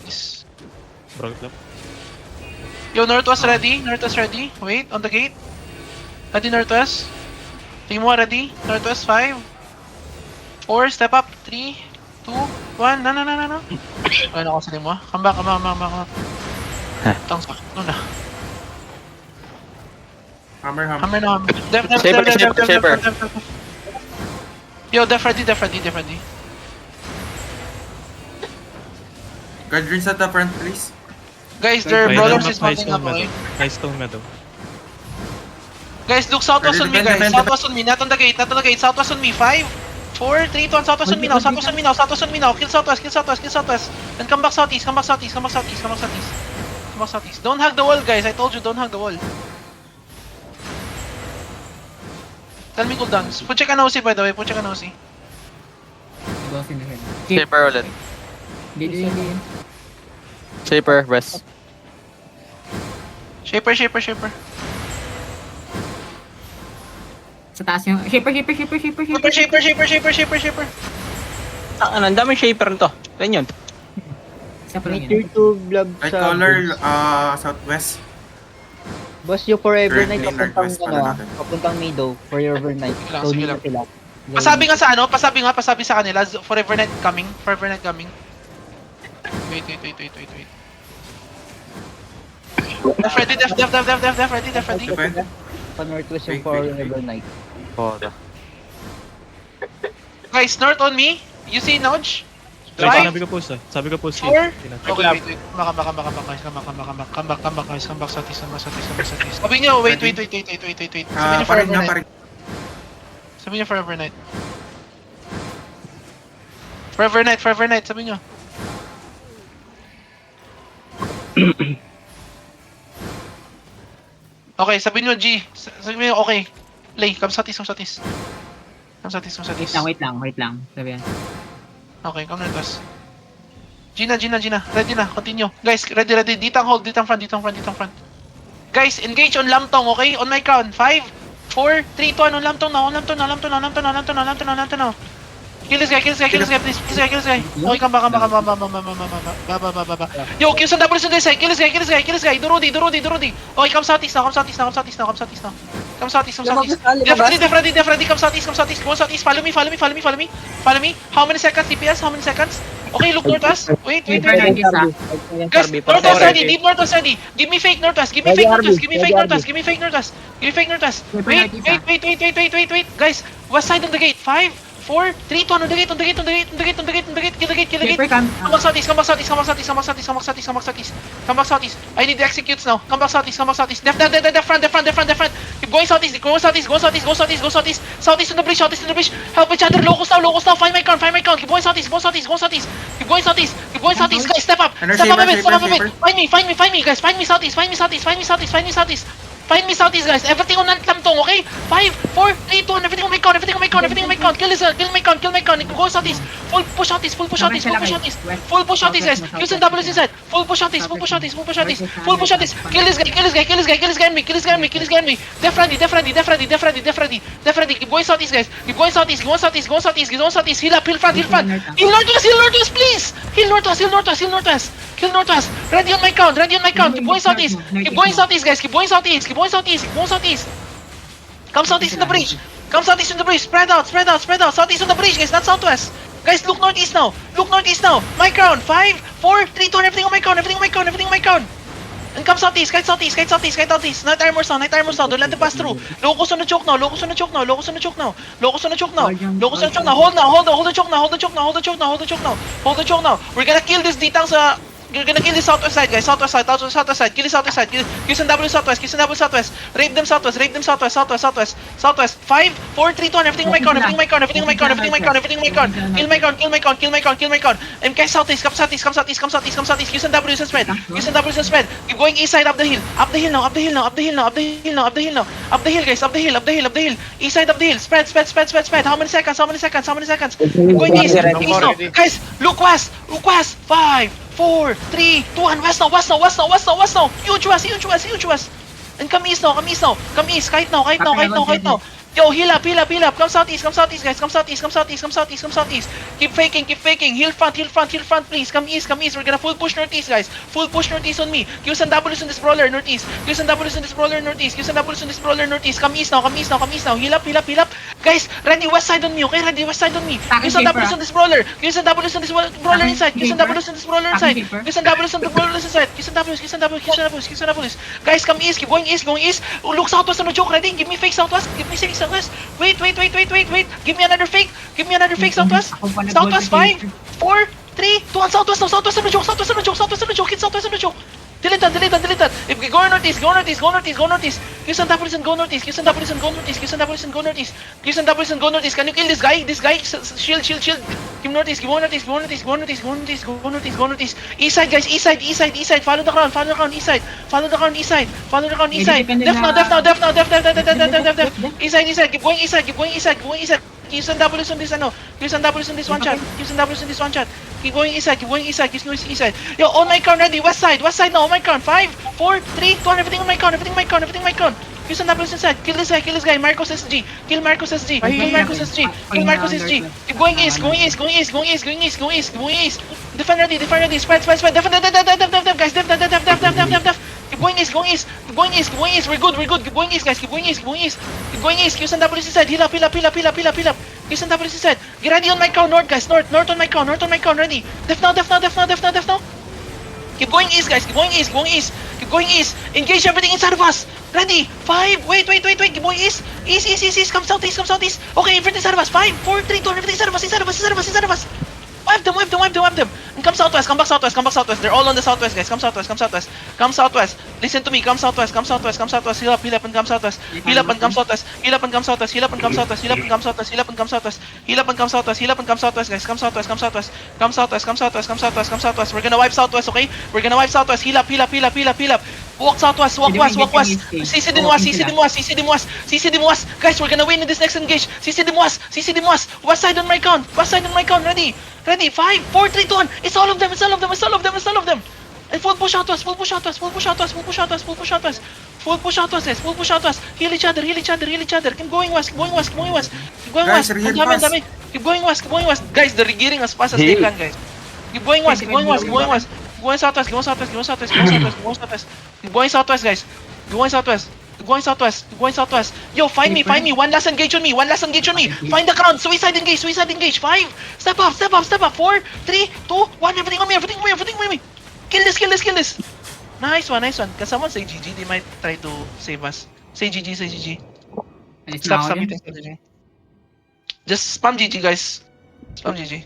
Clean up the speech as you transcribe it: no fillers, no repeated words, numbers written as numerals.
East. Broke up. Yo, Northwest ready. Northwest ready. Wait, on the gate. Ready, Northwest. Tingin mo, ready. Northwest, 5, 4, step up. 3, 2, 1. No. Ano ako sa mo? Come back. Tang sakit nun ah. Hammer. Hammer na hammer. Def. Shaper. Yo, def ready. Guard rings at the front, please. Guys, their High brawlers stone is map, high mounting stone up, okay? meadow. High stone meadow. Guys, look southwest on me, guys. Defend. Southwest on me, not on the gate. Southwest on me. 5, 4, 3, 2, 1. Southwest on me now. Kill southwest. And come back southeast. Don't hug the wall, guys. I told you, don't hug the wall. Tell me cooldowns. Put check an OC, by the way. Boss in the head. Shaper ulit. Hindi. Shaper, rest. Shaper. Sa taas yung... Shaper. Shaper. Ano, ang daming shaper nito. Yan yun. Isa pa lang Tier yun. 2 blob Right sa... color, southwest. Boss, yung Forever Third Night lane, papuntang northwest pala natin. papuntang Meadow. Forever Night. Sige lang, So, sige dito lang. sila. Pasabi sa kanila. Forever Night coming. Wait. Def ready. Defend. Pa Northwest yung Wait. Forever Night. Oh, Guys, north on me. You see Nudge? Like, 5, sabi ko po si... 4. Tina. Okay, wait. Come back, guys. Come back southeast. Sabi niyo, wait. Sabi niyo Forever Night. Forever Night, sabi niyo. Okay, sabi niyo G. Sabi niyo okay. Lay, come southeast. Wait lang. Sabi yan. Okay, come na us. Gina. Ready na, continue. Guys, ready. Dito ang hold, dito ang front. Guys, engage on Lamtong, okay? On my count. 5, 4, 3, 2, 1. On Lamtong now. Kill this guy, please. Kill this guy. Okay, come back. Yo, kill some doubles on this side. Kill this guy. Durudi. Okay, come southeast now. Come southeast. Def ready. Come southeast. Go southeast. Follow me. How many seconds DPS? Okay, look northwest. Wait. Guys, northwest ready. Deep northwest ready. Give me fake northwest. Wait. Guys, west side on the gate. 5, 4, 3, 2, on the gate. Kill the gate. Shaper, come. Come back southeast. I need the executes now. Come back southeast. Def front. Keep going southeast. Go southeast. Southeast on the bridge. Help each other. Locus now. Find my count. Keep going southeast. Guys, step up a bit. Find me, guys. Find me southeast. Find me southeast, guys. Everything on Lamtong, okay? 5, 4, 3, 2, 1. Everything on my count. Kill my count. Go southeast. Full push southeast, guys. Use some doubles inside. Full push southeast. Kill this guy on me. Def ready. Keep going southeast, guys. Go southeast. Heal up, heal front. Heal northwest, please. Heal northwest. Kill northwest. Ready on my count. Keep going southeast, guys. Keep going southeast. Come southeast in the bridge. Spread out. Southeast on the bridge, guys, not southwest. Guys, look northeast now. My crown. 5, 4, 3, 2, 1. Everything on my crown. And come southeast. Night armor sound. Don't let them pass through. Locus on the choke now. Hold the choke now. We're gonna kill this Ditang sa... You're gonna kill the southwest side, guys. Southwest side. Kill the southwest side. Kill some double southwest. Rape them southwest. 5, 4, 3, 2, 1. Everything on my count. Kill my count. MK southeast. Come southeast. Use some double spread. Keep going east side up the hill. Up the hill, guys. Up the hill. East side up the hill. Spread. How many seconds? Keep going east now. Guys, look west. 5, 4, 3, 2, 1. West now. Huge west. And come east now. Come east. Kite now. Yo, heal up, heal up, heal up. Come southeast, guys. Come southeast. Keep faking. Heal front, please. Come east. We're gonna full push northeast, guys. Full push northeast on me. Qs and W's on this brawler, northeast. Come east now. Heal up. Guys, ready west side on me, okay? Qs and W's on this brawler. Inside. Qs and W's on this brawler inside. Guys, come east. Keep going east. Look southwest on the joke, ready? Give me fake southwest. Wait. Give me another fake southwest. Southwest, 5, 4, 3, 2, 1. Southwest on the joke. Hit southwest on the joke. Delete that. If we go northeast. Qs and W's and go northeast. Can you kill this guy? Shield. Keep northeast. Go northeast. East side, guys. East side. Follow the crown. East side. Def. East side. Keep going east side. Qs and W's on this one shot. Keep going east side. Keep going east side. Yo, on my crown, ready. West side now. On my crown. 5, 4, 3, 2, 1. Everything on my crown. Qs and W's inside. Kill this guy. Marcos SG. Kill Marcos SG. Keep going east. Defend ready. Spread. Def, guys. Def. Keep going east. We're good. Keep going east, guys. Keep going east. Qs and W's inside. Heal up. Qs and W's inside. Get ready on my crown, north, guys. North on my crown. Ready. Def now. Keep going east, guys. Keep going east. Engage everything inside of us. Ready. 5. Wait. Keep going east. East. Come southeast. Okay, everything inside of us. 5, 4, 3, 2, everything inside of us. Wipe them. And come southwest. They're all on the southwest, guys. Come southwest. Listen to me. Come southwest. Heal up and come southwest. Heal up and come southwest, guys. Come southwest. We're gonna wipe southwest, okay? Heal up. Walk southwest. CC Demois. Guys, we're gonna win in this next engage. CC Demois. West side on my count. Ready. 5, 4, 3, 2, 1. It's all of them. And full push out to us. Full push out to us. Heal each other. Keep going west. Guys, reheal fast. Keep going west. Guys, they're gearing as fast as they can, guys. Keep going west. Going southwest, guys. Going southwest. Yo, find me. One last engage on me. Find the crown. Suicide engage. 5. Step up. 4, 3, 2, 1. Everything on me. Kill this. Nice one. Can someone say GG? They might try to save us. Say GG. Stop hitting GG. Just spam GG, guys. Spam GG.